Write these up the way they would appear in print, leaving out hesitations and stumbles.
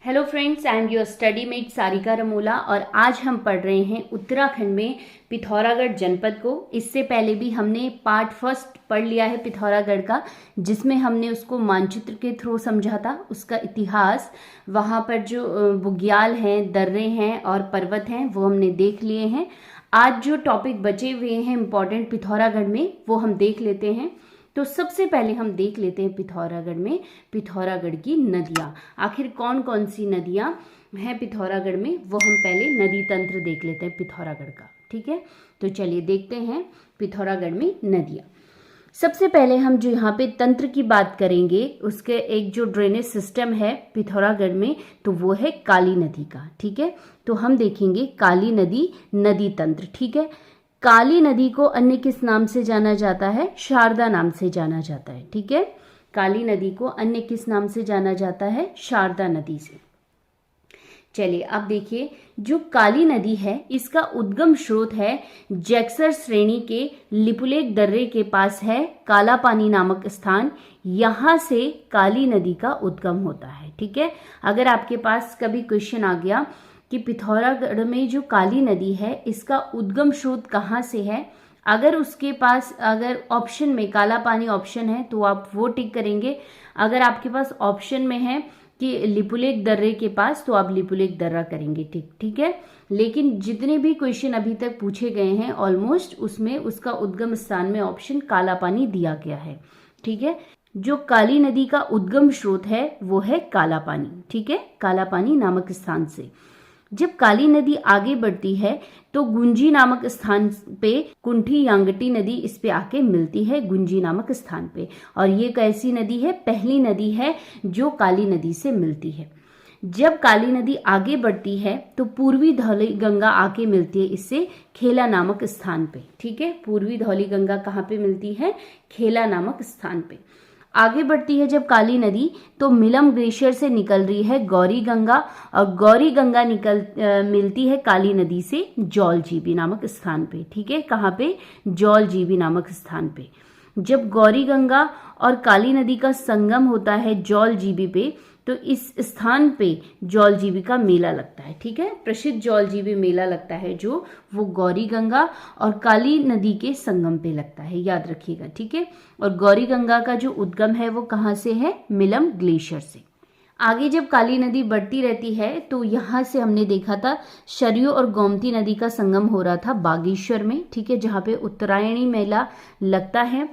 Hello friends, I am your study mate Sarika Ramola और आज हम पढ़ रहे हैं उत्तराखंड में पिथौरागढ़ जनपद को। इससे पहले भी हमने पार्ट फर्स्ट पढ़ लिया है पिथौरागढ़ का, जिसमें हमने उसको मानचित्र के थ्रू समझा था, उसका इतिहास, वहाँ पर जो बुग्याल हैं, दर्रे हैं और पर्वत हैं वो हमने देख लिए हैं। आज जो टॉपिक बचे हुए हैं इम्पॉर्टेंट पिथौरागढ़ में वो हम देख लेते हैं। तो सबसे पहले हम देख लेते हैं पिथौरागढ़ में पिथौरागढ़ की नदियाँ। आखिर कौन कौन सी नदियाँ हैं पिथौरागढ़ में, वो हम पहले नदी तंत्र देख लेते हैं पिथौरागढ़ का। ठीक है, तो चलिए देखते हैं पिथौरागढ़ में नदियाँ। सबसे पहले हम जो यहाँ पे तंत्र की बात करेंगे, उसके एक जो ड्रेनेज सिस्टम है पिथौरागढ़ में, तो वो है काली नदी का। ठीक है, तो हम देखेंगे काली नदी नदी तंत्र। ठीक है, काली नदी को अन्य किस नाम से जाना जाता है? शारदा नाम से जाना जाता है। ठीक है, काली नदी को अन्य किस नाम से जाना जाता है? शारदा नदी से। चलिए अब देखिए, जो काली नदी है इसका उद्गम स्रोत है जैक्सर श्रेणी के लिपुलेख दर्रे के पास है काला पानी नामक स्थान। यहाँ से काली नदी का उद्गम होता है। ठीक है, अगर आपके पास कभी क्वेश्चन आ गया कि पिथौरागढ़ में जो काली नदी है इसका उद्गम स्रोत कहाँ से है, अगर उसके पास अगर ऑप्शन में काला पानी ऑप्शन है तो आप वो टिक करेंगे। अगर आपके पास ऑप्शन में है कि लिपुलेख दर्रे के पास, तो आप लिपुलेख दर्रा करेंगे टिक। ठीक है, लेकिन जितने भी क्वेश्चन अभी तक पूछे गए हैं ऑलमोस्ट उसमें उसका उद्गम स्थान में ऑप्शन काला पानी दिया गया है। ठीक है, जो काली नदी का उद्गम स्रोत है वो है काला पानी। ठीक है, काला पानी नामक स्थान से जब काली नदी आगे बढ़ती है तो गुंजी नामक स्थान पे कुंठी यांगटी नदी इस पे आके मिलती है, गुंजी नामक स्थान पे। और ये कैसी नदी है? पहली नदी है जो काली नदी से मिलती है। जब काली नदी आगे बढ़ती है तो पूर्वी धौली गंगा आके मिलती है इससे खेला नामक स्थान पे। ठीक है, पूर्वी धौली गंगा कहाँ पे मिलती है? खेला नामक स्थान पे। आगे बढ़ती है जब काली नदी तो मिलम ग्लेशियर से निकल रही है गौरी गंगा, और गौरी गंगा मिलती है काली नदी से जौलजीबी नामक स्थान पे। ठीक है, कहाँ पे? जौलजीबी नामक स्थान पे। जब गौरी गंगा और काली नदी का संगम होता है जौलजीबी पे, तो इस स्थान पे जौलजीबी का मेला लगता है। ठीक है, प्रसिद्ध जौलजीबी मेला लगता है जो वो गौरी गंगा और काली नदी के संगम पे लगता है, याद रखिएगा। ठीक है, और गौरी गंगा का जो उद्गम है वो कहाँ से है? मिलम ग्लेशियर से। आगे जब काली नदी बढ़ती रहती है तो यहाँ से हमने देखा था सरयू और गोमती नदी का संगम हो रहा था बागेश्वर में। ठीक है, जहाँ पे उत्तरायणी मेला लगता है।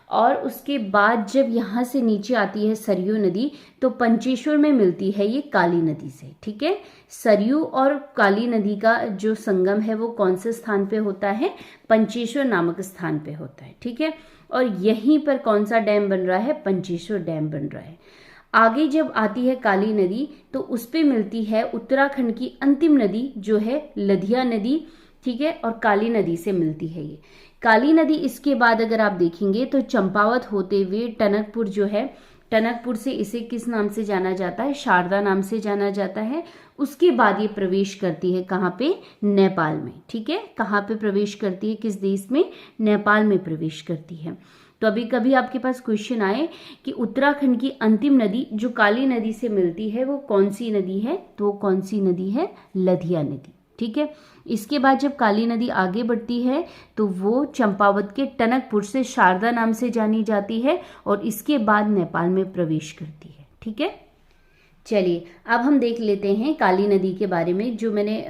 और उसके बाद जब यहाँ से नीचे आती है सरयू नदी तो पंचेश्वर में मिलती है ये काली नदी से। ठीक है, सरयू और काली नदी का जो संगम है वो कौन से स्थान पे होता है? पंचेश्वर नामक स्थान पे होता है। ठीक है, और यहीं पर कौन सा डैम बन रहा है? पंचेश्वर डैम बन रहा है। आगे जब आती है काली नदी तो उस पे मिलती है उत्तराखंड की अंतिम नदी जो है लधिया नदी। ठीक है, और काली नदी से मिलती है ये काली नदी। इसके बाद अगर आप देखेंगे तो चंपावत होते हुए टनकपुर जो है, टनकपुर से इसे किस नाम से जाना जाता है? शारदा नाम से जाना जाता है। उसके बाद ये प्रवेश करती है कहाँ पे? नेपाल में। ठीक है, कहाँ पे प्रवेश करती है? किस देश में? नेपाल में प्रवेश करती है। तो अभी कभी आपके पास क्वेश्चन आए कि उत्तराखंड की अंतिम नदी जो काली नदी से मिलती है वो कौन सी नदी है, तो कौन सी नदी है? लधिया नदी। ठीक है, इसके बाद जब काली नदी आगे बढ़ती है तो वो चंपावत के टनकपुर से शारदा नाम से जानी जाती है और इसके बाद नेपाल में प्रवेश करती है। ठीक है, चलिए अब हम देख लेते हैं काली नदी के बारे में, जो मैंने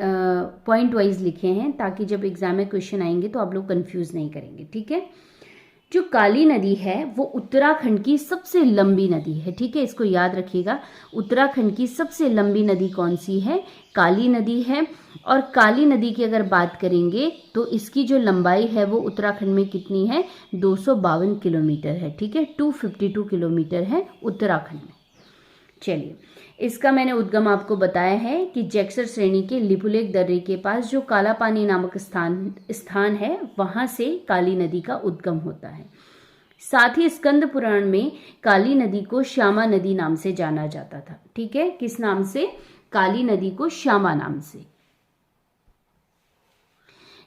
पॉइंट वाइज लिखे हैं ताकि जब एग्जाम में क्वेश्चन आएंगे तो आप लोग कंफ्यूज नहीं करेंगे। ठीक है, जो काली नदी है वो उत्तराखंड की सबसे लंबी नदी है। ठीक है, इसको याद रखिएगा। उत्तराखंड की सबसे लंबी नदी कौन सी है? काली नदी है। और काली नदी की अगर बात करेंगे तो इसकी जो लंबाई है वो उत्तराखंड में कितनी है? 252 किलोमीटर है। ठीक है, 252 किलोमीटर है उत्तराखंड में। चलिए, इसका मैंने उद्गम आपको बताया है कि जैक्सर श्रेणी के लिपुलेख दर्रे के पास जो काला पानी नामक स्थान है वहां से काली नदी का उद्गम होता है। साथ ही स्कंद पुराण में काली नदी को श्यामा नदी नाम से जाना जाता था। ठीक है, किस नाम से? काली नदी को श्यामा नाम से।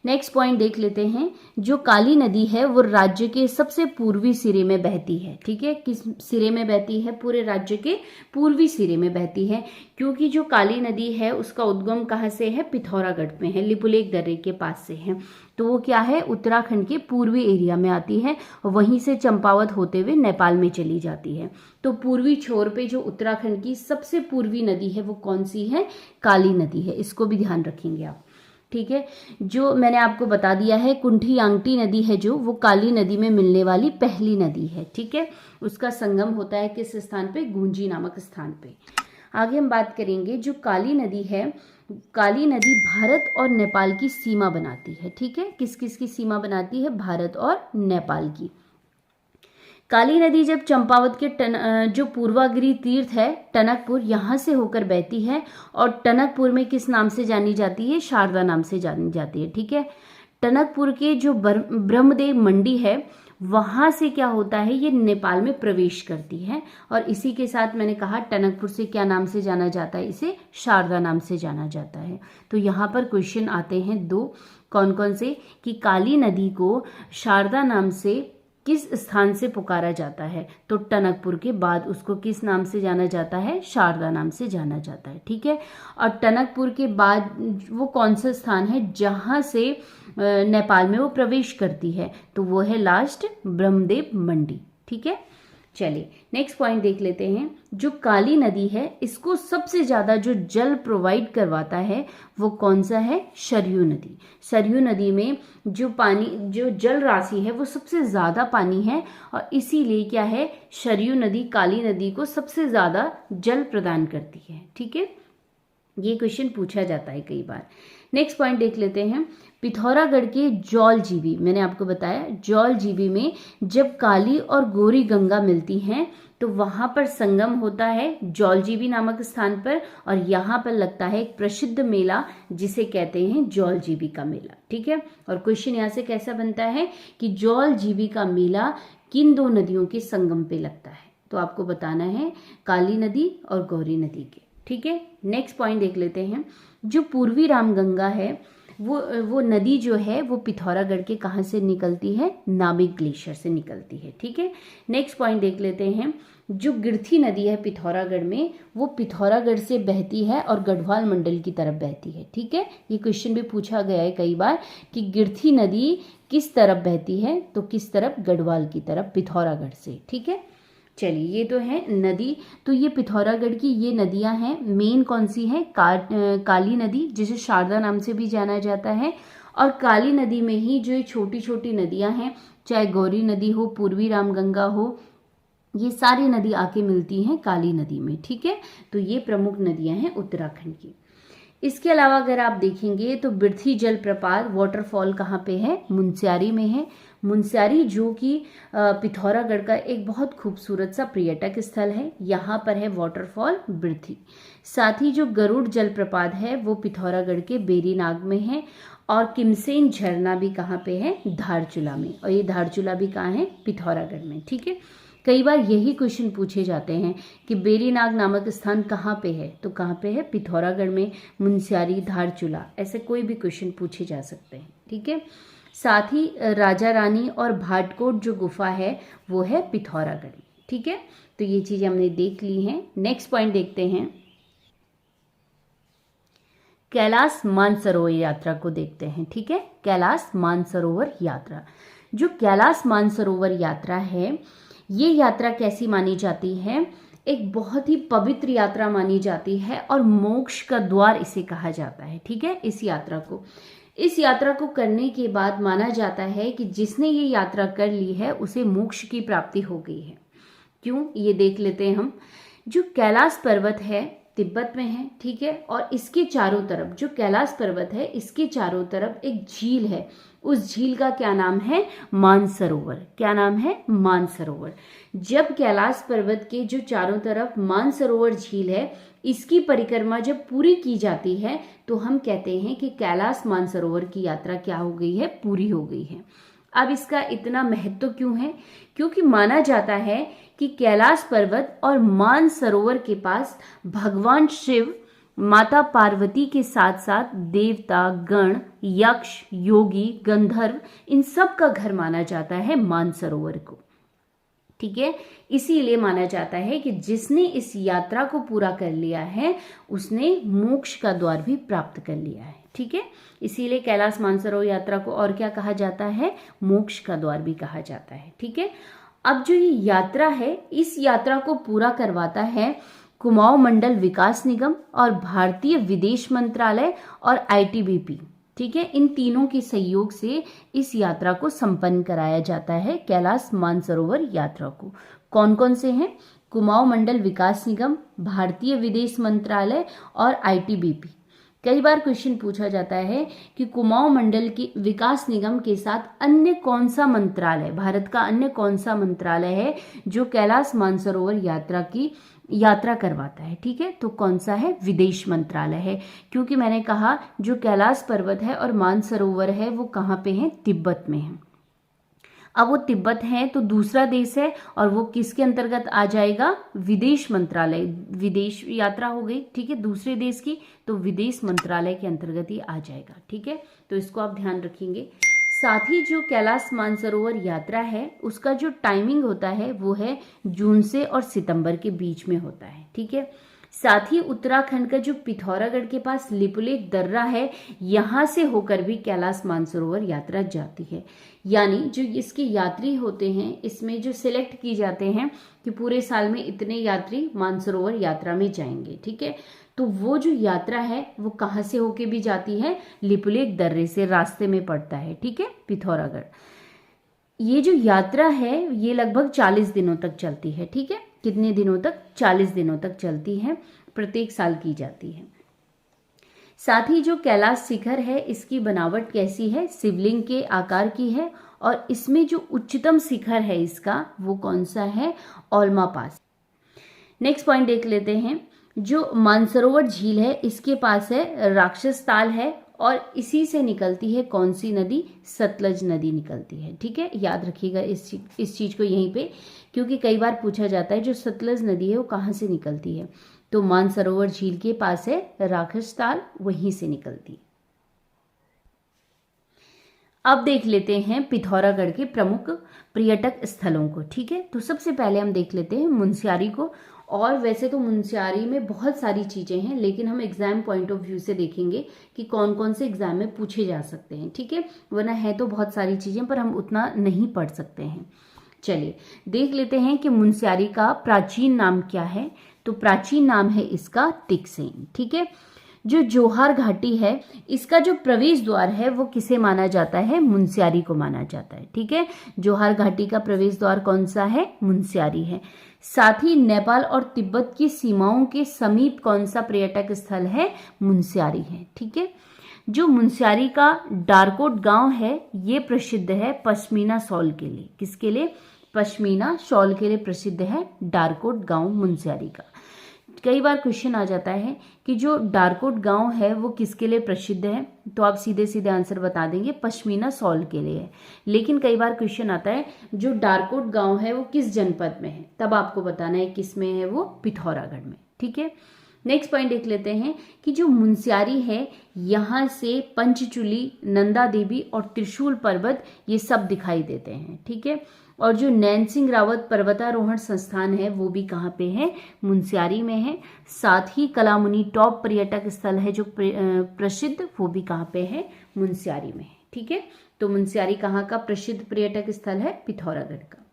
नेक्स्ट पॉइंट देख लेते हैं। जो काली नदी है वो राज्य के सबसे पूर्वी सिरे में बहती है। ठीक है, किस सिरे में बहती है? पूरे राज्य के पूर्वी सिरे में बहती है, क्योंकि जो काली नदी है उसका उद्गम कहाँ से है? पिथौरागढ़ में है, लिपुलेख दर्रे के पास से है। तो वो क्या है? उत्तराखंड के पूर्वी एरिया में आती है और वहीं से चंपावत होते हुए नेपाल में चली जाती है। तो पूर्वी छोर पे जो उत्तराखंड की सबसे पूर्वी नदी है वो कौन सी है? काली नदी है। इसको भी ध्यान रखेंगे आप। ठीक है, जो मैंने आपको बता दिया है कुंठी यांगटी नदी है जो, वो काली नदी में मिलने वाली पहली नदी है। ठीक है, उसका संगम होता है किस स्थान पे? गुंजी नामक स्थान पे। आगे हम बात करेंगे, जो काली नदी है, काली नदी भारत और नेपाल की सीमा बनाती है। ठीक है, किस किस की सीमा बनाती है? भारत और नेपाल की। काली नदी जब चंपावत के जो पूर्वागिरी तीर्थ है टनकपुर, यहाँ से होकर बहती है और टनकपुर में किस नाम से जानी जाती है? शारदा नाम से जानी जाती है। ठीक है, टनकपुर के जो ब्रह्मदेव मंडी है वहां से क्या होता है? ये नेपाल में प्रवेश करती है और इसी के साथ मैंने कहा टनकपुर से क्या नाम से जाना जाता है? इसे शारदा नाम से जाना जाता है। तो यहाँ पर क्वेश्चन आते हैं दो, कौन कौन से? कि काली नदी को शारदा नाम से किस स्थान से पुकारा जाता है? तो टनकपुर के बाद उसको किस नाम से जाना जाता है? शारदा नाम से जाना जाता है। ठीक है, और टनकपुर के बाद वो कौन सा स्थान है जहां से नेपाल में वो प्रवेश करती है? तो वो है लास्ट ब्रह्मदेव मंडी। ठीक है, चलिए नेक्स्ट पॉइंट देख लेते हैं। जो काली नदी है इसको सबसे ज्यादा जो जल प्रोवाइड करवाता है वो कौन सा है? सरयू नदी। सरयू नदी में जो पानी, जो जल राशि है वो सबसे ज्यादा पानी है और इसीलिए क्या है? सरयू नदी काली नदी को सबसे ज्यादा जल प्रदान करती है। ठीक है, ये क्वेश्चन पूछा जाता है कई बार। नेक्स्ट पॉइंट देख लेते हैं। पिथौरागढ़ के जौलजीबी, मैंने आपको बताया जौलजीबी में जब काली और गोरी गंगा मिलती हैं तो वहां पर संगम होता है जौलजीबी नामक स्थान पर और यहाँ पर लगता है एक प्रसिद्ध मेला जिसे कहते हैं जौलजीबी का मेला। ठीक है, और क्वेश्चन यहाँ से कैसा बनता है कि जौलजीबी का मेला किन दो नदियों के संगम पे लगता है? तो आपको बताना है काली नदी और गौरी नदी के। ठीक है, नेक्स्ट पॉइंट देख लेते हैं। जो पूर्वी रामगंगा है वो नदी जो है वो पिथौरागढ़ के कहाँ से निकलती है? नामिक ग्लेशियर से निकलती है। ठीक है, नेक्स्ट पॉइंट देख लेते हैं। जो गिरथी नदी है पिथौरागढ़ में वो पिथौरागढ़ से बहती है और गढ़वाल मंडल की तरफ बहती है। ठीक है, ये क्वेश्चन भी पूछा गया है कई बार कि गिरथी नदी किस तरफ बहती है? तो किस तरफ? गढ़वाल की तरफ, पिथौरागढ़ से। ठीक है, चलिए ये तो है नदी। तो ये पिथौरागढ़ की ये नदियां हैं। मेन कौन सी है? काली नदी जिसे शारदा नाम से भी जाना जाता है और काली नदी में ही जो छोटी छोटी नदियां हैं, चाहे गौरी नदी हो, पूर्वी रामगंगा हो, ये सारी नदी आके मिलती हैं काली नदी में। ठीक है, तो ये प्रमुख नदियां हैं उत्तराखंड की। इसके अलावा अगर आप देखेंगे तो बिरथी जलप्रपात वाटरफॉल कहाँ पे है? मुनस्यारी में है। मुनस्यारी जो कि पिथौरागढ़ का एक बहुत खूबसूरत सा पर्यटक स्थल है, यहाँ पर है वाटरफॉल बिरथी। साथ ही जो गरुड़ जलप्रपात है वो पिथौरागढ़ के बेरीनाग में है और किमसेन झरना भी कहाँ पे है? धारचूला में, और ये धारचूला भी कहाँ है? पिथौरागढ़ में। ठीक है, कई बार यही क्वेश्चन पूछे जाते हैं कि बेरीनाग नामक स्थान कहाँ पे है? तो कहाँ पे है? पिथौरागढ़ में। मुनस्यारी, धारचूला, ऐसे कोई भी क्वेश्चन पूछे जा सकते हैं। ठीक है, साथ ही राजा रानी और भाटकोट जो गुफा है वो है पिथौरागढ़ में। ठीक है, तो ये चीजें हमने देख ली हैं। नेक्स्ट पॉइंट देखते हैं, कैलाश मानसरोवर यात्रा को देखते हैं। ठीक है, कैलाश मानसरोवर यात्रा, जो कैलाश मानसरोवर यात्रा है ये यात्रा कैसी मानी जाती है? एक बहुत ही पवित्र यात्रा मानी जाती है और मोक्ष का द्वार इसे कहा जाता है। ठीक है, इस यात्रा को करने के बाद माना जाता है कि जिसने ये यात्रा कर ली है उसे मोक्ष की प्राप्ति हो गई है। क्यों? ये देख लेते हैं हम। जो कैलाश पर्वत है तिब्बत में है। ठीक है, और इसके चारों तरफ, जो कैलाश पर्वत है इसके चारों तरफ एक झील है। उस झील का क्या नाम है? मानसरोवर। क्या नाम है? मानसरोवर। जब कैलाश पर्वत के जो चारों तरफ मानसरोवर झील है इसकी परिक्रमा जब पूरी की जाती है तो हम कहते हैं कि कैलाश मानसरोवर की यात्रा क्या हो गई है? पूरी हो गई है। अब इसका इतना महत्व क्यों है? क्योंकि माना जाता है कि कैलाश पर्वत और मानसरोवर के पास भगवान शिव माता पार्वती के साथ साथ देवता, गण, यक्ष, योगी, गंधर्व, इन सब का घर माना जाता है मानसरोवर को। ठीक है, इसीलिए माना जाता है कि जिसने इस यात्रा को पूरा कर लिया है उसने मोक्ष का द्वार भी प्राप्त कर लिया है। ठीक है, इसीलिए कैलाश मानसरोवर यात्रा को और क्या कहा जाता है, मोक्ष का द्वार भी कहा जाता है। ठीक है, अब जो ये यात्रा है, इस यात्रा को पूरा करवाता है कुमाऊं मंडल विकास निगम और भारतीय विदेश मंत्रालय और आईटीबीपी। ठीक है, इन तीनों के सहयोग से इस यात्रा को संपन्न कराया जाता है, कैलाश मानसरोवर यात्रा को। कौन कौन से हैं, कुमाऊं मंडल विकास निगम, भारतीय विदेश मंत्रालय और आईटीबीपी। कई बार क्वेश्चन पूछा जाता है कि कुमाऊं मंडल की विकास निगम के साथ अन्य कौन सा मंत्रालय, भारत का अन्य कौन सा मंत्रालय है जो कैलाश मानसरोवर यात्रा करवाता है। ठीक है, तो कौन सा है, विदेश मंत्रालय है, क्योंकि मैंने कहा जो कैलाश पर्वत है और मानसरोवर है वो कहाँ पे है, तिब्बत में है। अब वो तिब्बत है तो दूसरा देश है और वो किसके अंतर्गत आ जाएगा, विदेश मंत्रालय, विदेश यात्रा हो गई। ठीक है, दूसरे देश की, तो विदेश मंत्रालय के अंतर्गत ही आ जाएगा। ठीक है, तो इसको आप ध्यान रखेंगे। साथ ही जो कैलाश मानसरोवर यात्रा है उसका जो टाइमिंग होता है वो है जून से और सितंबर के बीच में होता है। ठीक है, साथ ही उत्तराखंड का जो पिथौरागढ़ के पास लिपुलेख दर्रा है, यहाँ से होकर भी कैलाश मानसरोवर यात्रा जाती है। यानी जो इसके यात्री होते हैं, इसमें जो सिलेक्ट की जाते हैं कि पूरे साल में इतने यात्री मानसरोवर यात्रा में जाएंगे। ठीक है, तो वो जो यात्रा है वो कहाँ से होके भी जाती है, लिपुलेख दर्रे से, रास्ते में पड़ता है। ठीक है, पिथौरागढ़। ये जो यात्रा है ये लगभग 40 दिनों तक चलती है। ठीक है, कितने दिनों तक, 40 दिनों तक चलती है, प्रत्येक साल की जाती है। साथ ही जो कैलाश शिखर है इसकी बनावट कैसी है, शिवलिंग के आकार की है और इसमें जो उच्चतम शिखर है इसका वो कौन सा है, ओल्मा पास। नेक्स्ट पॉइंट देख लेते हैं। जो मानसरोवर झील है इसके पास है राक्षस ताल है और इसी से निकलती है कौन सी नदी, सतलज नदी निकलती है। ठीक है, याद रखिएगा इस चीज को यहीं पे, क्योंकि कई बार पूछा जाता है जो सतलज नदी है वो कहाँ से निकलती है, तो मानसरोवर झील के पास है राक्षस ताल, वहीं से निकलती है। अब देख लेते हैं पिथौरागढ़ के प्रमुख पर्यटक स्थलों को। ठीक है, तो सबसे पहले हम देख लेते हैं मुनस्यारी को। और वैसे तो मुनस्यारी में बहुत सारी चीजें हैं, लेकिन हम एग्जाम पॉइंट ऑफ व्यू से देखेंगे कि कौन कौन से एग्जाम में पूछे जा सकते हैं। ठीक है, वरना है तो बहुत सारी चीजें पर हम उतना नहीं पढ़ सकते हैं। चलिए देख लेते हैं कि मुनस्यारी का प्राचीन नाम क्या है, तो प्राचीन नाम है इसका तिकसेन। ठीक है, जो जोहार घाटी है इसका जो प्रवेश द्वार है वो किसे माना जाता है, मुनस्यारी को माना जाता है। ठीक है, जोहार घाटी का प्रवेश द्वार कौन सा है, मुनस्यारी है। साथ ही नेपाल और तिब्बत की सीमाओं के समीप कौन सा पर्यटक स्थल है, मुनस्यारी है। ठीक है, जो मुनस्यारी का डारकोट गांव है ये प्रसिद्ध है पश्मीना शॉल के लिए। किसके लिए, पश्मीना शॉल के लिए प्रसिद्ध है डारकोट गांव मुनस्यारी का। कई बार क्वेश्चन आ जाता है कि जो डारकोट गांव है वो किसके लिए प्रसिद्ध है, तो आप सीधे सीधे आंसर बता देंगे पश्मीना शॉल के लिए है। लेकिन कई बार क्वेश्चन आता है जो डारकोट गांव है वो किस जनपद में है, तब आपको बताना है किस में है, वो पिथौरागढ़ में। ठीक है, नेक्स्ट पॉइंट देख लेते हैं कि जो मुनस्यारी है यहाँ से पंचचूली, नंदा देवी और त्रिशूल पर्वत ये सब दिखाई देते हैं। ठीक है, और जो नैन सिंह रावत पर्वतारोहण संस्थान है वो भी कहाँ पे है, मुनस्यारी में है। साथ ही कलामुनि टॉप पर्यटक स्थल है जो प्रसिद्ध, वो भी कहाँ पे है, मुनस्यारी में है। ठीक है, तो मुनस्यारी कहाँ का प्रसिद्ध पर्यटक स्थल है, पिथौरागढ़ का।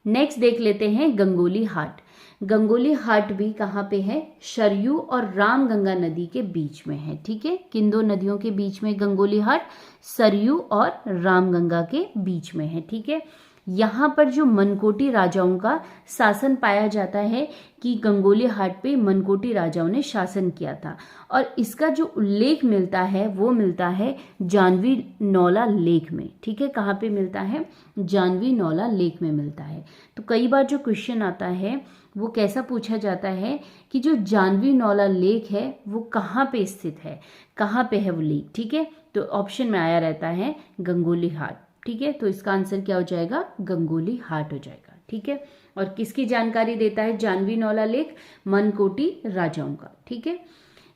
नेक्स्ट देख लेते हैं गंगोली हाट। गंगोली हाट भी कहाँ पे है, सरयू और रामगंगा नदी के बीच में है। ठीक है, किन दो नदियों के बीच में गंगोली हाट, सरयू और रामगंगा के बीच में है। ठीक है, यहाँ पर जो मनकोटी राजाओं का शासन पाया जाता है कि गंगोली हाट पे मनकोटी राजाओं ने शासन किया था, और इसका जो उल्लेख मिलता है वो मिलता है जानवी नौला लेक में। ठीक है, कहाँ पे मिलता है, जानवी नौला लेक में मिलता है। तो कई बार जो क्वेश्चन आता है वो कैसा पूछा जाता है कि जो जानवी नौला लेक है वो कहाँ पे स्थित है, कहाँ पे है वो लेक। ठीक है, तो ऑप्शन में आया रहता है गंगोली हाट। ठीक है, तो इसका आंसर क्या हो जाएगा, गंगोली हाट हो जाएगा। ठीक है, और किसकी जानकारी देता है जानवी नौला लेक, मनकोटी राजाओं का। ठीक है,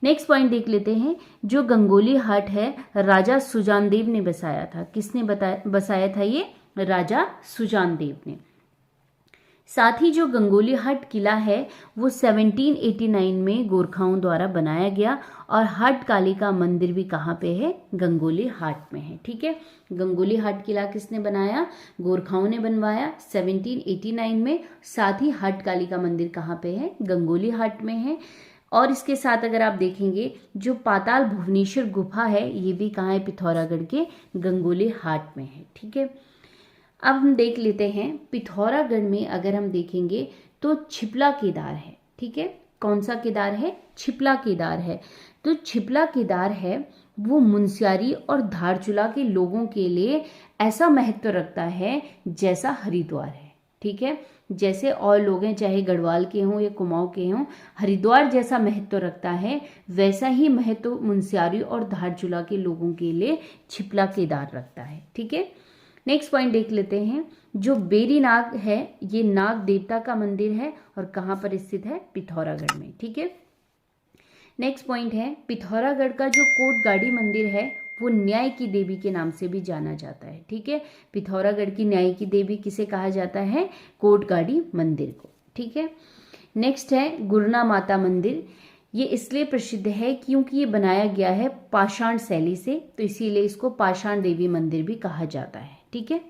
नेक्स्ट पॉइंट देख लेते हैं, जो गंगोली हाट है राजा सुजानदेव ने बसाया था। किसने बसाया था ये? राजा सुजानदेव ने। साथ ही जो गंगोली हाट किला है वो 1789 में गोरखाओं द्वारा बनाया गया, और हाट काली का मंदिर भी कहाँ पे है? गंगोली हाट में है। ठीक है, गंगोली हाट किला किसने बनाया? गोरखाओं ने बनवाया 1789 में। साथ ही हाट काली का मंदिर कहाँ पे है? गंगोली हाट में है। और इसके साथ अगर आप देखेंगे, जो पाताल भुवनेश्वर गुफा है ये भी कहाँ है? पिथौरागढ़ के गंगोली हाट में है। ठीक है, अब हम देख लेते हैं पिथौरागढ़ में अगर हम देखेंगे तो छिपला केदार है। ठीक है, कौन सा केदार है? छिपला केदार है। तो छिपला केदार है वो मुनस्यारी और धारचूला के लोगों के लिए ऐसा महत्व रखता है जैसा हरिद्वार है। ठीक है, जैसे और लोग हैं, चाहे गढ़वाल के हों या कुमाऊं के हों, हरिद्वार जैसा महत्व रखता है, वैसा ही महत्व मुनस्यारी और धारचूला के लोगों के लिए छिपला केदार रखता है। ठीक है, नेक्स्ट पॉइंट देख लेते हैं, जो बेरी नाग है ये नाग देवता का मंदिर है और कहाँ पर स्थित है? पिथौरागढ़ में। ठीक है, नेक्स्ट पॉइंट है, पिथौरागढ़ का जो कोटगाड़ी मंदिर है वो न्याय की देवी के नाम से भी जाना जाता है। ठीक है, पिथौरागढ़ की न्याय की देवी किसे कहा जाता है? कोटगाड़ी मंदिर को। ठीक है, नेक्स्ट है गुरना माता मंदिर। ये इसलिए प्रसिद्ध है क्योंकि ये बनाया गया है पाषाण शैली से, तो इसीलिए इसको पाषाण देवी मंदिर भी कहा जाता है। ठीक है,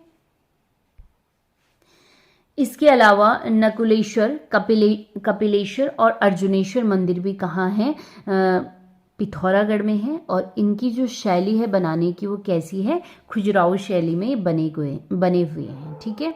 इसके अलावा नकुलेश्वर, कपिलेश्वर और अर्जुनेश्वर मंदिर भी कहाँ हैं? पिथौरागढ़ में है। और इनकी जो शैली है बनाने की वो कैसी है? खजुराहो शैली में बने हुए हैं। ठीक है,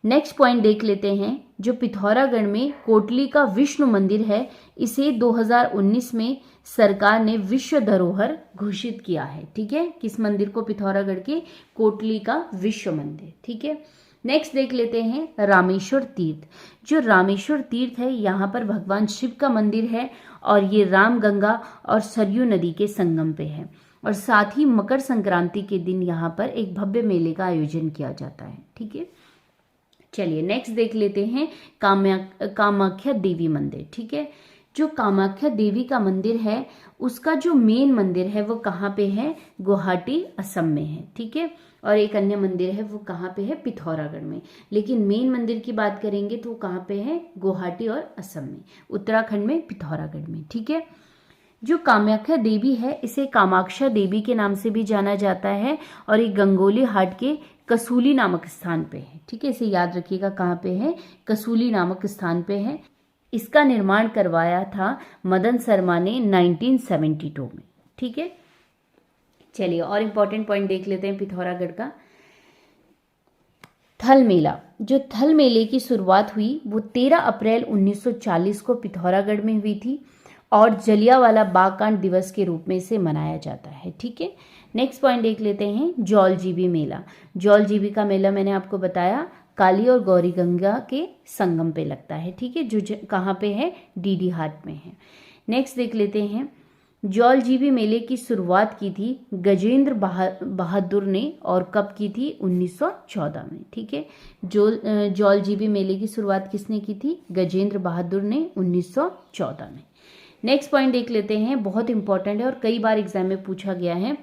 नेक्स्ट पॉइंट देख लेते हैं, जो पिथौरागढ़ में कोटली का विष्णु मंदिर है इसे 2019 में सरकार ने विश्व धरोहर घोषित किया है। ठीक है, किस मंदिर को? पिथौरागढ़ के कोटली का विश्व मंदिर। ठीक है, नेक्स्ट देख लेते हैं रामेश्वर तीर्थ। जो रामेश्वर तीर्थ है यहाँ पर भगवान शिव का मंदिर है और ये राम गंगा और सरयू नदी के संगम पे है, और साथ ही मकर संक्रांति के दिन यहाँ पर एक भव्य मेले का आयोजन किया जाता है। ठीक है, चलिए नेक्स्ट देख लेते हैं कामाख्या देवी मंदिर। ठीक है, जो कामाख्या देवी का मंदिर है उसका जो मेन मंदिर है वो कहाँ पे है? गुवाहाटी असम में है। ठीक है, और एक अन्य मंदिर है वो कहाँ पे है? पिथौरागढ़ में। लेकिन मेन मंदिर की बात करेंगे तो कहाँ पे है? गुवाहाटी और असम में, उत्तराखंड में, पिथौरागढ़ में। ठीक है, जो कामाख्या देवी है इसे कामाक्षा देवी के नाम से भी जाना जाता है, और ये गंगोली हाट के कसूली नामक स्थान पे है। ठीक है, इसे याद रखिएगा, कहाँ पे है? कसूली नामक स्थान पे है। इसका निर्माण करवाया था मदन शर्मा ने 1972 में। ठीक है, चलिए और इम्पोर्टेंट पॉइंट देख लेते हैं पिथौरागढ़ का। थल मेला, जो थल मेले की शुरुआत हुई वो 13 अप्रैल 1940 को पिथौरागढ़ में हुई थी, और जलियांवाला बाग कांड दिवस के रूप में इसे मनाया जाता है। ठीक है, नेक्स्ट पॉइंट देख लेते हैं जौलजीबी मेला। जौलजीबी का मेला मैंने आपको बताया काली और गौरी गंगा के संगम पे लगता है। ठीक है, जो कहाँ पे है? डीडी हाट में है। नेक्स्ट देख लेते हैं, जौलजीबी मेले की शुरुआत की थी गजेंद्र बहादुर ने, और कब की थी? 1914 में। ठीक है, जौलजीबी मेले की शुरुआत किसने की थी? गजेंद्र बहादुर ने 1914 में। नेक्स्ट पॉइंट देख लेते हैं, बहुत इंपॉर्टेंट है और कई बार एग्जाम में पूछा गया है,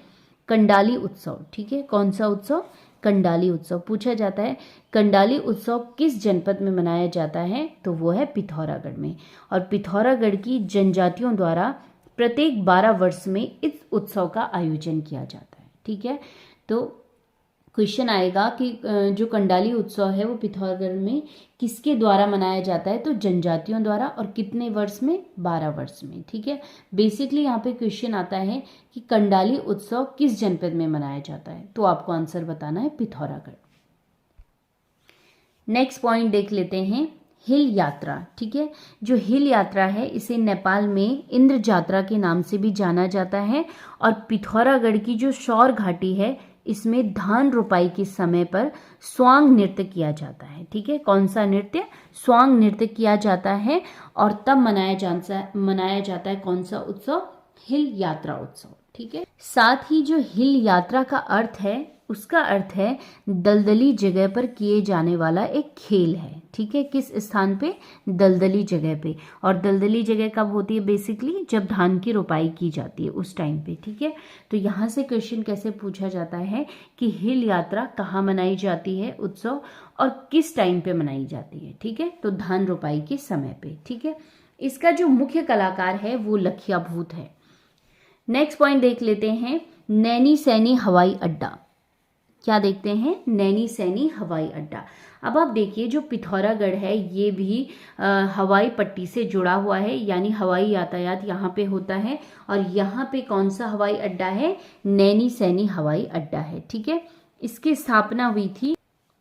कंडाली उत्सव। ठीक है, कौन सा उत्सव? कंडाली उत्सव पूछा जाता है। कंडाली उत्सव किस जनपद में मनाया जाता है? तो वो है पिथौरागढ़ में, और पिथौरागढ़ की जनजातियों द्वारा प्रत्येक 12 वर्ष में इस उत्सव का आयोजन किया जाता है। ठीक है, तो क्वेश्चन आएगा कि जो कंडाली उत्सव है वो पिथौरागढ़ में किसके द्वारा मनाया जाता है? तो जनजातियों द्वारा, और कितने वर्ष में? 12 वर्ष में। ठीक है, बेसिकली यहाँ पे क्वेश्चन आता है कि कंडाली उत्सव किस जनपद में मनाया जाता है, तो आपको आंसर बताना है पिथौरागढ़। नेक्स्ट पॉइंट देख लेते हैं, हिल यात्रा। ठीक है, जो हिल यात्रा है इसे नेपाल में इंद्र यात्रा के नाम से भी जाना जाता है, और पिथौरागढ़ की जो शौर घाटी है इसमें धान रोपाई के समय पर स्वांग नृत्य किया जाता है। ठीक है, कौन सा नृत्य? स्वांग नृत्य किया जाता है, और तब मनाया जाता है कौन सा उत्सव? हिल यात्रा उत्सव। ठीक है, साथ ही जो हिल यात्रा का अर्थ है उसका अर्थ है दलदली जगह पर किए जाने वाला एक खेल है। ठीक है, किस स्थान पे? दलदली जगह पे। और दलदली जगह कब होती है? बेसिकली जब धान की रोपाई की जाती है उस टाइम पे। ठीक है, तो यहाँ से क्वेश्चन कैसे पूछा जाता है कि हिल यात्रा कहाँ मनाई जाती है उत्सव, और किस टाइम पे मनाई जाती है। ठीक है, तो धान रोपाई के समय पे। ठीक है, इसका जो मुख्य कलाकार है वो लखिया भूत है। नेक्स्ट पॉइंट देख लेते हैं, नैनी सैनी हवाई अड्डा। क्या देखते हैं? नैनी सैनी हवाई अड्डा। अब आप देखिए, जो पिथौरागढ़ है ये भी हवाई पट्टी से जुड़ा हुआ है, यानी हवाई यातायात यहाँ पे होता है। और यहाँ पे कौन सा हवाई अड्डा है? नैनी सैनी हवाई अड्डा है। ठीक है, इसकी स्थापना हुई थी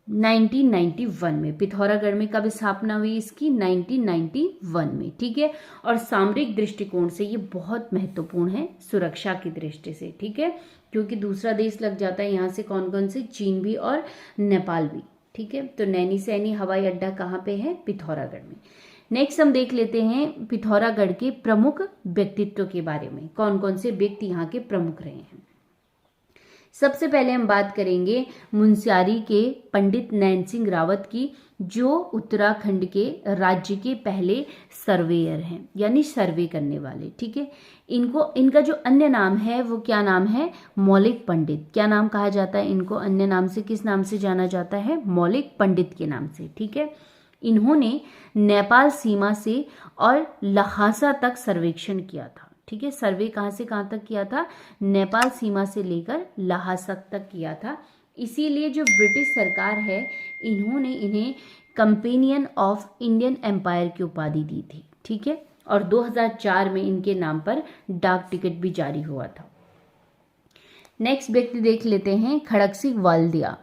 1991 में। पिथौरागढ़ में कब स्थापना हुई इसकी? 1991 में। ठीक है, और सामरिक दृष्टिकोण से ये बहुत महत्वपूर्ण है सुरक्षा की दृष्टि से। ठीक है, क्योंकि दूसरा देश लग जाता है यहाँ से, कौन कौन से? चीन भी और नेपाल भी। ठीक है, तो नैनी सैनी हवाई अड्डा कहाँ पे है? पिथौरागढ़ में। नेक्स्ट हम देख लेते हैं पिथौरागढ़ के प्रमुख व्यक्तित्व के बारे में, कौन कौन से व्यक्ति यहाँ के प्रमुख रहे हैं। सबसे पहले हम बात करेंगे मुनस्यारी के पंडित नैन सिंह रावत की, जो उत्तराखंड के राज्य के पहले सर्वेयर हैं, यानी सर्वे करने वाले। ठीक है, इनका जो अन्य नाम है वो क्या नाम है? मौलिक पंडित। क्या नाम कहा जाता है इनको? अन्य नाम से किस नाम से जाना जाता है? मौलिक पंडित के नाम से। ठीक है, इन्होंने नेपाल सीमा से और लहासा तक सर्वेक्षण किया था। ठीक है, सर्वे कहाँ से कहाँ तक किया था? नेपाल सीमा से लेकर लहासा तक किया था। इसीलिए जो ब्रिटिश सरकार है इन्होंने इन्हें कंपेनियन ऑफ इंडियन एम्पायर की उपाधि दी थी। ठीक है, और 2004 में इनके नाम पर डाक टिकट भी जारी हुआ था। नेक्स्ट व्यक्ति देख लेते हैं खड़क सिंह वाल्दिया।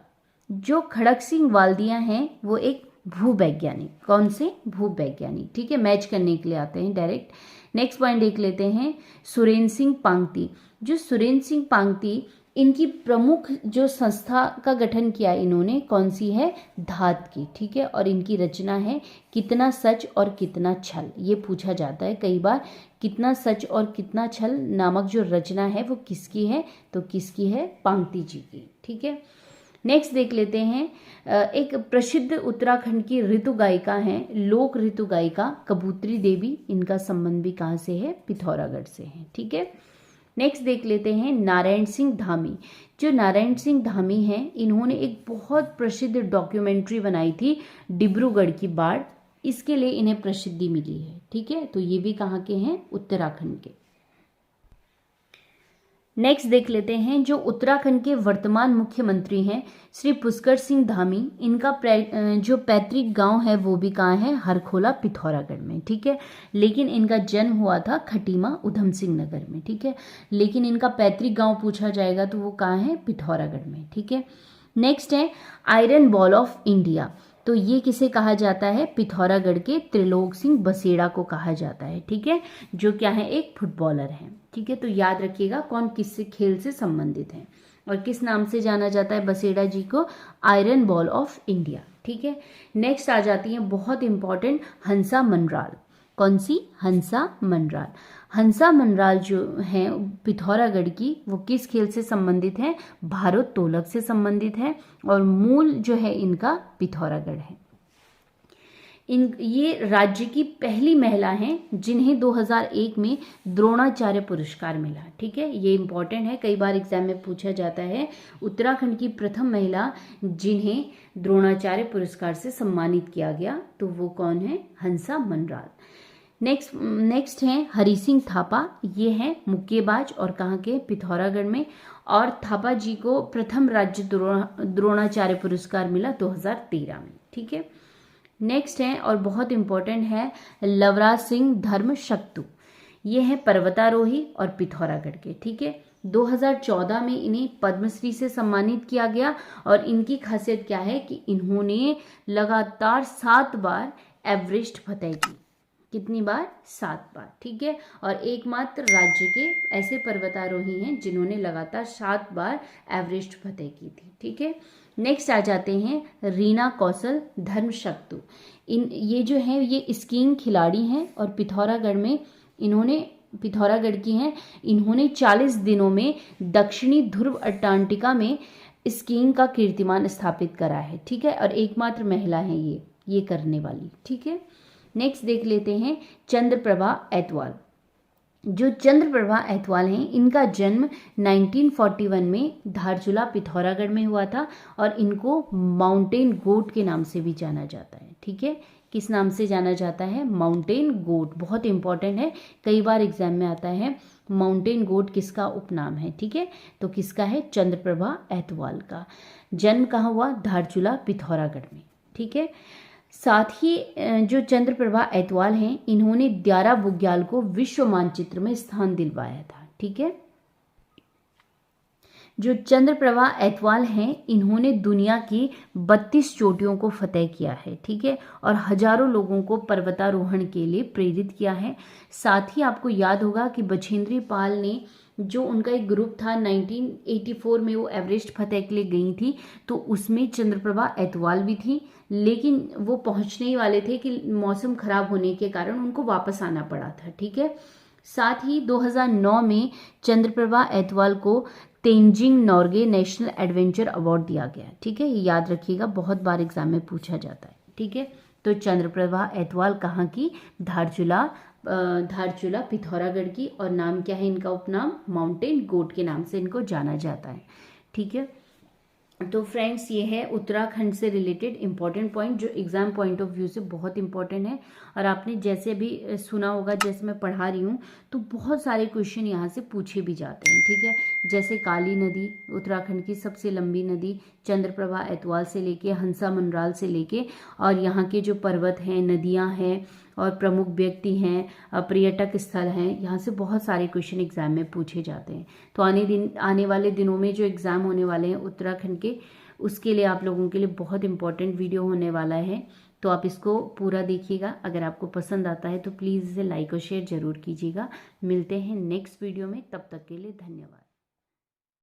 जो खड़क सिंह वाल्दिया हैं वो एक भूवैज्ञानिक। कौन से? भूवैज्ञानिक। ठीक है, मैच करने के लिए आते हैं डायरेक्ट। नेक्स्ट पॉइंट देख लेते हैं सुरेंद्र सिंह पांगती। जो सुरेंद्र सिंह पांगती, इनकी प्रमुख जो संस्था का गठन किया इन्होंने, कौन सी है? धात की। ठीक है, और इनकी रचना है कितना सच और कितना छल। ये पूछा जाता है कई बार, कितना सच और कितना छल नामक जो रचना है वो किसकी है? तो किसकी है? पांगती जी की। ठीक है, नेक्स्ट देख लेते हैं, एक प्रसिद्ध उत्तराखंड की ऋतु गायिका हैं, लोक ऋतु गायिका कबूतरी देवी। इनका संबंध भी कहाँ से है? पिथौरागढ़ से है। ठीक है, नेक्स्ट देख लेते हैं नारायण सिंह धामी। जो नारायण सिंह धामी हैं इन्होंने एक बहुत प्रसिद्ध डॉक्यूमेंट्री बनाई थी, डिब्रूगढ़ की बाढ़। इसके लिए इन्हें प्रसिद्धि मिली है। ठीक है, तो ये भी कहाँ के हैं? उत्तराखंड के। नेक्स्ट देख लेते हैं, जो उत्तराखंड के वर्तमान मुख्यमंत्री हैं श्री पुष्कर सिंह धामी। इनका जो पैतृक गांव है वो भी कहाँ है? हरखोला, पिथौरागढ़ में। ठीक है, लेकिन इनका जन्म हुआ था खटीमा उधम सिंह नगर में। ठीक है, लेकिन इनका पैतृक गांव पूछा जाएगा तो वो कहाँ है? पिथौरागढ़ में। ठीक है, नेक्स्ट है आयरन बॉल ऑफ इंडिया। तो ये किसे कहा जाता है? पिथौरागढ़ के त्रिलोक सिंह बसेड़ा को कहा जाता है। ठीक है, जो क्या है? एक फुटबॉलर है। ठीक है, तो याद रखिएगा कौन किस खेल से संबंधित है और किस नाम से जाना जाता है बसेड़ा जी को? Iron ball of India. ठीक है, नेक्स्ट आ जाती है बहुत इंपॉर्टेंट हंसा मनराल। कौन सी? हंसा मनराल। हंसा मनराल जो है पिथौरागढ़ की, वो किस खेल से संबंधित है? भारोत्तोलक से संबंधित है, और मूल जो है इनका पिथौरागढ़ है। ये राज्य की पहली महिला हैं जिन्हें 2001 में द्रोणाचार्य पुरस्कार मिला। ठीक है, ये इंपॉर्टेंट है, कई बार एग्जाम में पूछा जाता है। उत्तराखंड की प्रथम महिला जिन्हें द्रोणाचार्य पुरस्कार से सम्मानित किया गया, तो वो कौन है? हंसा मनराल। नेक्स्ट हैं हरि सिंह थापा। ये हैं मुक्केबाज और कहाँ के? पिथौरागढ़ में। और थापा जी को प्रथम राज्य द्रोणाचार्य पुरस्कार मिला 2013 में। ठीक है, नेक्स्ट है और बहुत इंपॉर्टेंट है लवराज सिंह धर्म शक्तु। ये है पर्वतारोही और पिथौरागढ़ के। ठीक है, 2014 में इन्हें पद्मश्री से सम्मानित किया गया, और इनकी खासियत क्या है कि इन्होंने लगातार 7 बार एवरेस्ट फतेह की। कितनी बार? 7 बार। ठीक है, और एकमात्र राज्य के ऐसे पर्वतारोही हैं जिन्होंने लगातार 7 बार एवरेस्ट फतेह की थी। ठीक है, नेक्स्ट आ जाते हैं रीना कौशल धर्म शक्तु। ये जो है ये स्कीइंग खिलाड़ी हैं और पिथौरागढ़ की हैं। इन्होंने 40 दिनों में दक्षिणी ध्रुव अंटार्कटिका में स्कीइंग का कीर्तिमान स्थापित करा है, ठीक है, और एकमात्र महिला है ये करने वाली, ठीक है। नेक्स्ट देख लेते हैं चंद्रप्रभा ऐतवाल। जो चंद्रप्रभा ऐतवाल हैं, इनका जन्म 1941 में धारचूला पिथौरागढ़ में हुआ था और इनको माउंटेन गोट के नाम से भी जाना जाता है, ठीक है। किस नाम से जाना जाता है? माउंटेन गोट, बहुत इंपॉर्टेंट है, कई बार एग्जाम में आता है। माउंटेन गोट किसका उपनाम है, ठीक है, तो किसका है? चंद्रप्रभा ऐतवाल का। जन्म कहाँ हुआ? धारचूला पिथौरागढ़ में, ठीक है। साथ ही जो चंद्रप्रभा ऐतवाल हैं, इन्होंने द्यारा बुग्याल को विश्व मानचित्र में स्थान दिलवाया था, ठीक है। जो चंद्रप्रभा ऐतवाल हैं, इन्होंने दुनिया की 32 चोटियों को फतेह किया है, ठीक है, और हजारों लोगों को पर्वतारोहण के लिए प्रेरित किया है। साथ ही आपको याद होगा कि बछेंद्री पाल ने, जो उनका एक ग्रुप था 1984 में, वो एवरेस्ट फतेह के लिए गई थी, तो उसमें चंद्रप्रभा ऐतवाल भी थी, लेकिन वो पहुंचने ही वाले थे कि मौसम खराब होने के कारण उनको वापस आना पड़ा था, ठीक है। साथ ही 2009 में चंद्रप्रभा ऐतवाल को Tenzing Norgay national adventure award दिया गया, ठीक है, ये याद रखिएगा, बहुत बार एग्जाम में पूछा जाता है, ठीक है। तो चंद्रप्रभा ऐतवाल कहाँ की? धारचूला पिथौरागढ़ की, और नाम क्या है इनका? उपनाम माउंटेन गोट के नाम से इनको जाना जाता है, ठीक है। तो फ्रेंड्स, ये है उत्तराखंड से रिलेटेड इंपॉर्टेंट पॉइंट, जो एग्जाम पॉइंट ऑफ व्यू से बहुत इंपॉर्टेंट है। और आपने जैसे अभी सुना होगा, जैसे मैं पढ़ा रही हूँ, तो बहुत सारे क्वेश्चन यहाँ से पूछे भी जाते हैं, ठीक है। जैसे काली नदी, उत्तराखंड की सबसे लंबी नदी, चंद्रप्रभा ऐतवाल से लेके हंसा मनराल से लेके, और यहाँ के जो पर्वत हैं, नदियाँ हैं और प्रमुख व्यक्ति हैं, पर्यटक स्थल हैं, यहाँ से बहुत सारे क्वेश्चन एग्जाम में पूछे जाते हैं। तो आने वाले दिनों में जो एग्ज़ाम होने वाले हैं उत्तराखंड के, उसके लिए आप लोगों के लिए बहुत इंपॉर्टेंट वीडियो होने वाला है, तो आप इसको पूरा देखिएगा। अगर आपको पसंद आता है तो प्लीज़ इसे लाइक और शेयर जरूर कीजिएगा। मिलते हैं नेक्स्ट वीडियो में, तब तक के लिए धन्यवाद।